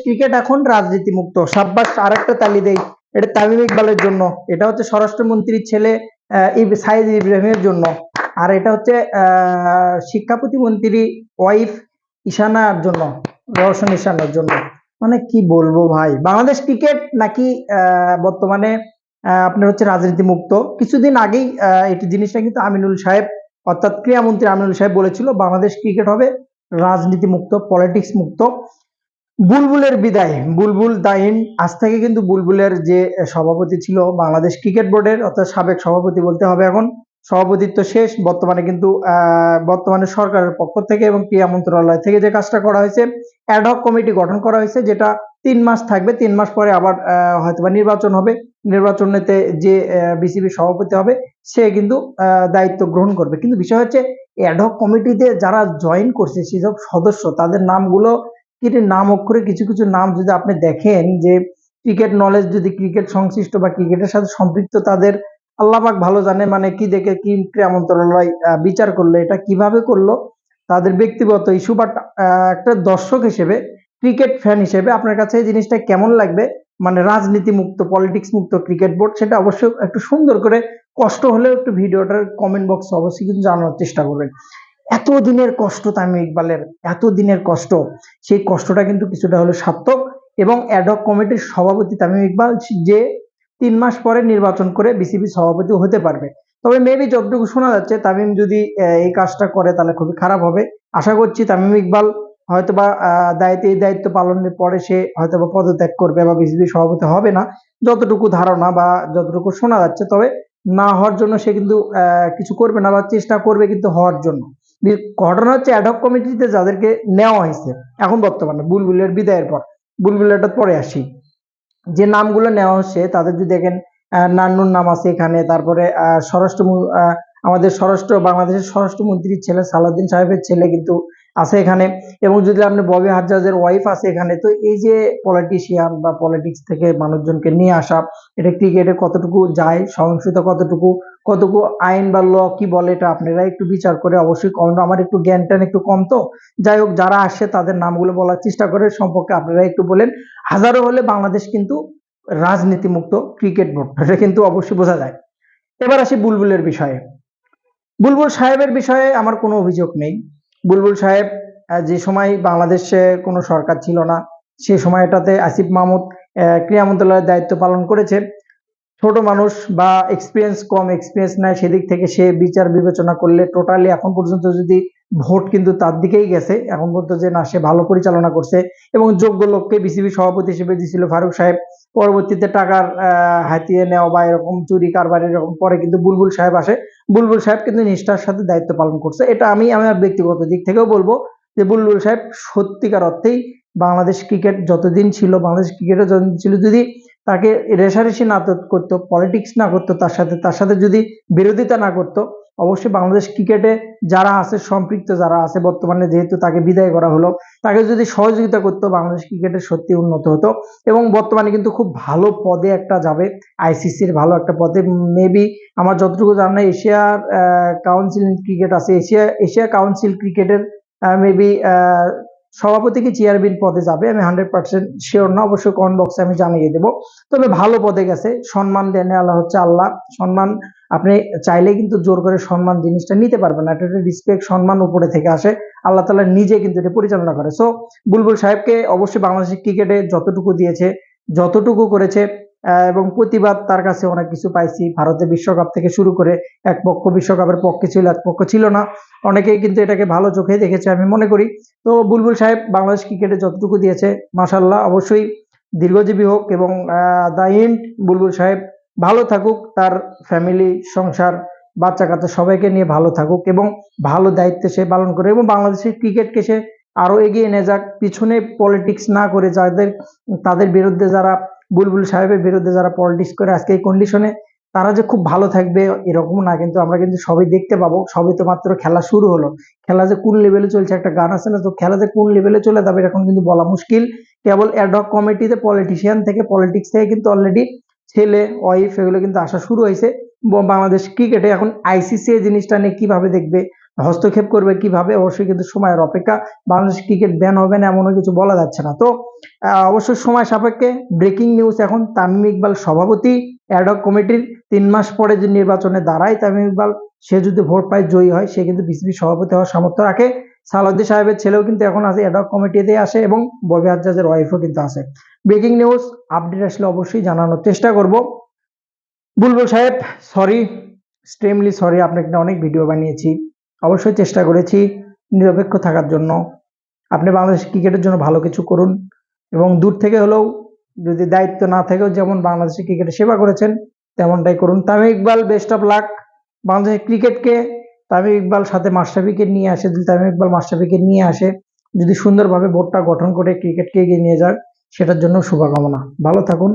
Cricket এখন রাজনীতি মুক্ত। সাব্বাস, আরেকটা তালি দেই, এটা তামিম ইকবালের জন্য। এটা হচ্ছে স্বরাষ্ট্রমন্ত্রীর ছেলে সাইদ ইব্রাহিমের জন্য। আর এটা হচ্ছে শিক্ষা প্রতিমন্ত্রী ওয়াইফ ঈশানার জন্য, রওশন ঈশানার জন্য। মানে কি বলবো ভাই, বাংলাদেশ ক্রিকেট নাকি বর্তমানে আপনার হচ্ছে রাজনীতি মুক্ত। কিছুদিন আগেই এই জিনিসটা কিন্তু আমিনুল সাহেব, অর্থাৎ ক্রীড়ামন্ত্রী আমিনুল সাহেব বলেছিল বাংলাদেশ ক্রিকেট হবে রাজনীতি মুক্ত, পলিটিক্স মুক্ত। বুলবুলের বিদায়, বুলবুল দাইন। আজ থেকে কিন্তু বুলবুলের যে সভাপতি ছিল বাংলাদেশ ক্রিকেট বোর্ডের, অর্থাৎ সাবেক সভাপতি বলতে হবে এখন, সভাপতিত্ব শেষ। বর্তমানে কিন্তু বর্তমানে সরকারের পক্ষ থেকে এবং ক্রীড়া মন্ত্রণালয় থেকে যে কাজটা করা হয়েছে, অ্যাডহক কমিটি গঠন করা হয়েছে, যেটা 3 মাস থাকবে। 3 মাস পরে আবার হয়তোবা নির্বাচন হবে। নির্বাচনেতে যে বিসিবি সভাপতি হবে সে কিন্তু দায়িত্ব গ্রহণ করবে। কিন্তু বিষয় হচ্ছে অ্যাডহক কমিটিতে যারা জয়েন করছে সেসব সদস্য, তাদের নামগুলো ক্রিকেটের নাম অক্ষরে কিছু কিছু নাম যদি আপনি দেখেন, যে ক্রিকেট নলেজ যদি ক্রিকেট সংশ্লিষ্ট বা ক্রিকেটের সাথে সম্পৃক্ত তাদের, আল্লাহ পাক ভালো জানে মানে কি দেখে কি ক্রীড়া মন্ত্রণালয় বিচার করলো, এটা কিভাবে করলো তাদের ব্যক্তিগত ইস্যু। বাট একটা দর্শক হিসেবে, ক্রিকেট ফ্যান হিসেবে আপনার কাছে এই জিনিসটা কেমন লাগবে? মানে রাজনীতি মুক্ত, পলিটিক্স মুক্ত ক্রিকেট বোর্ড, সেটা অবশ্যই একটু সুন্দর করে, কষ্ট হলেও একটু ভিডিওটার কমেন্ট বক্সে অবশ্যই কিন্তু জানানোর চেষ্টা করবেন। এত দিনের কষ্ট তামিম ইকবালের, এত দিনের কষ্ট, সেই কষ্টটা কিন্তু কিছুটা হলো সার্থক। এবং অ্যাডহক কমিটির সভাপতি তামিম ইকবাল, যে 3 মাস পরে নির্বাচন করে বিসিবি সভাপতি হতে পারবে। তবে মেবি যতটুকু শোনা যাচ্ছে, তামিম যদি এই কাজটা করে তাহলে খুবই খারাপ হবে। আশা করছি তামিম ইকবাল হয়তোবা এই দায়িত্ব পালনের পরে সে হয়তোবা পদত্যাগ করবে বা বিসিবি সভাপতি হবে না, যতটুকু ধারণা বা যতটুকু শোনা যাচ্ছে। তবে না হওয়ার জন্য সে কিন্তু কিছু করবে না, বা চেষ্টা করবে কিন্তু হওয়ার জন্য। ঘটনা হচ্ছে অ্যাডহক কমিটিতে যাদেরকে নেওয়া হয়েছে এখন বর্তমানে বুলবুলের বিদায়ের পর, বুলবুলেরটা পরে আসি, যে নামগুলো নেওয়া হচ্ছে তাদের যদি দেখেন, নান্নুর নাম আছে এখানে, তারপরে আমাদের বাংলাদেশের স্বরাষ্ট্রমন্ত্রীর ছেলে সালাউদ্দিন সাহেবের ছেলে কিন্তু আছে এখানে, এবং যদি আপনি ববি হাজ্জাজের ওয়াইফ আছে এখানে। তো এই যে পলিটিশিয়ান বা পলিটিক্স থেকে মানুষজনকে নিয়ে আসা, এটা ক্রিকেটে কতটুকু যায়, সহিংসতা কতটুকু, কতটুকু আইন বা ল কি বলে, এটা আপনারা একটু বিচার করে অবশ্যই কমেন্ট। আমার একটু জ্ঞান ট্যান একটু কম, তো যাই হোক, যারা আসছে তাদের নামগুলো বলার চেষ্টা করে সম্পর্কে আপনারা একটু বলেন। হাজারো হলে বাংলাদেশ কিন্তু রাজনীতি মুক্ত ক্রিকেট বোর্ড, এটা কিন্তু অবশ্যই বোঝা যায়। এবার আসি বুলবুলের বিষয়ে। বুলবুল সাহেবের বিষয়ে আমার কোনো অভিযোগ নেই। বুলবুল সাহেব যে সময় বাংলাদেশে কোনো সরকার ছিল না, সে সময়টাতে আসিফ মাহমুদ ক্রীড়া মন্ত্রণালয়ের দায়িত্ব পালন করেছে। ছোট মানুষ বা এক্সপিরিয়েন্স নাই, সেদিক থেকে সে বিচার বিবেচনা করলে টোটালি এখন পর্যন্ত যদি ভোট কিন্তু তার দিকেই গেছে এখন পর্যন্ত, যে না সে ভালো পরিচালনা করছে এবং যোগ্য লোককে বিসিবি সভাপতি হিসেবে দিয়েছিল ফারুক সাহেব। পরবর্তীতে টাকার হাতিয়ে নেওয়া বা এরকম চুরি কারবার এরকম পরে কিন্তু বুলবুল সাহেব আসে। বুলবুল সাহেব কিন্তু নিষ্ঠার সাথে দায়িত্ব পালন করছে। এটা আমি আমার ব্যক্তিগত দিক থেকেও বলবো যে বুলবুল সাহেব সত্যিকার অর্থেই বাংলাদেশ ক্রিকেট যতদিন ছিল, বাংলাদেশ ক্রিকেটে যতদিন ছিল, যদি তাকে রেষারেষি না করতো, পলিটিক্স না করতো, তার সাথে যদি বিরোধিতা না করতো, অবশ্যই বাংলাদেশ ক্রিকেটে যারা আছে সম্পৃক্ত, যারা আছে বর্তমানে, যেহেতু তাকে বিদায় করা হলো, তাকে যদি সহযোগিতা করতো, বাংলাদেশ ক্রিকেটের সত্যি উন্নত হতো। এবং বর্তমানে কিন্তু খুব ভালো পদে একটা যাবে, আইসিসির ভালো একটা পদে। মেবি আমার যতটুকু জানা, এশিয়ার কাউন্সিল ক্রিকেট আছে, এশিয়া কাউন্সিল ক্রিকেটের মেবি সভাপতি কি চেয়ারম্যান পদে যাবে, আমি 100% শিওর না, অবশ্যই কমেন্ট বক্সে আমি জানিয়ে দেবো। তবে ভালো পদে গেছে, সম্মান দেনে আল্লাহ হচ্ছে আল্লাহ। সম্মান আপনি চাইলে কিন্তু জোর করে সম্মান জিনিসটা নিতে পারবেন না, এটা রিসপেক্ট, সম্মান উপরে থেকে আসে, আল্লাহ তাআলা নিজে কিন্তু এটা পরিচালনা করে। সো বুলবুল সাহেবকে অবশ্যই বাংলাদেশের ক্রিকেটে যতটুকু দিয়েছে, যতটুকু করেছে, এবং প্রতিবাদ তার কাছে অনেক কিছু পাইছি। ভারতের বিশ্বকাপ থেকে শুরু করে, এক পক্ষ বিশ্বকাপের পক্ষে ছিল, এক পক্ষ ছিল না, অনেকেই কিন্তু এটাকে ভালো চোখে দেখেছে আমি মনে করি। তো বুলবুল সাহেব বাংলাদেশ ক্রিকেটে যতটুকু দিয়েছে, মাশাআল্লাহ, অবশ্যই দীর্ঘজীবী হোক। এবং দা এন্ড বুলবুল সাহেব ভালো থাকুক, তার ফ্যামিলি, সংসার, বাচ্চা কাচ্চা সবাইকে নিয়ে ভালো থাকুক, এবং ভালো দায়িত্ব সে পালন করে, এবং বাংলাদেশের ক্রিকেটকে সে আরো এগিয়ে নিয়ে যাক। পিছনে পলিটিক্স না করে, তাদের বিরুদ্ধে যারা, বুলবুল সাহেবের বিরুদ্ধে যারা পলিটিক্স করে আজকে এই কন্ডিশনে, তারা যে খুব ভালো থাকবে এরকম না, কিন্তু আমরা কিন্তু সবই দেখতে পাবো। সবই তো মাত্র খেলা শুরু হলো। খেলা যে কোন লেভেলে চলছে, একটা গান আছে না, তো খেলা যে কোন লেভেলে চলে যাবে এখন কিন্তু বলা মুশকিল। কেবল অ্যাডহক কমিটিতে পলিটিশিয়ান থেকে, পলিটিক্স থেকে কিন্তু অলরেডি ছেলে, ওয়াইফ এগুলো কিন্তু আসা শুরু হয়েছে। বাংলাদেশ ক্রিকেটে এখন আইসিসি এই জিনিসটা নিয়ে কিভাবে দেখবে, হস্তক্ষেপ করবে কিভাবে, অবশ্যই কিন্তু সময়ের অপেক্ষা। বাংলাদেশ ক্রিকেট ব্যান হবে না এমনও কিছু বলা যাচ্ছে না। তো অবশ্যই সময় সাপেক্ষে। ব্রেকিং নিউজ এখন তামিম ইকবাল সভাপতি অ্যাডহক কমিটির 3 মাস পরে যে নির্বাচনে দাঁড়ায় তামিম ইকবাল, সে যদি ভোট পায় জয়ী হয় সে কিন্তু বিসিবি সভাপতি হওয়ার সামর্থ্য রাখে। সালাউদ্দিন সাহেবের ছেলেও কিন্তু এখন আছে অ্যাডহক কমিটিতে আসে এবং ববি হাজ্জাজের ওয়াইফও কিন্তু আছে। ব্রেকিং নিউজ আপডেট আসলে অবশ্যই জানানোর চেষ্টা করব। বুলবুল সাহেব সরি, এক্সট্রিমলি সরি, আপনাকে অনেক ভিডিও বানিয়েছি, অবশ্যই চেষ্টা করেছি নিরপেক্ষ থাকার জন্য। আপনি বাংলাদেশ ক্রিকেটের জন্য ভালো কিছু করুন এবং দূর থেকে হলেও যদি দায়িত্ব না থেকেও যেমন বাংলাদেশের ক্রিকেটে সেবা করেছেন তেমনটাই করুন। Tamim Iqbal best of luck. বাংলাদেশের ক্রিকেটকে তামিম ইকবাল সাথে মাশরাফিকে নিয়ে আসে, যদি তামিম ইকবাল মাশরাফিকে নিয়ে আসে, যদি সুন্দরভাবে বোর্ডটা গঠন করে ক্রিকেটকে এগিয়ে নিয়ে যায়, সেটার জন্য শুভকামনা। ভালো থাকুন।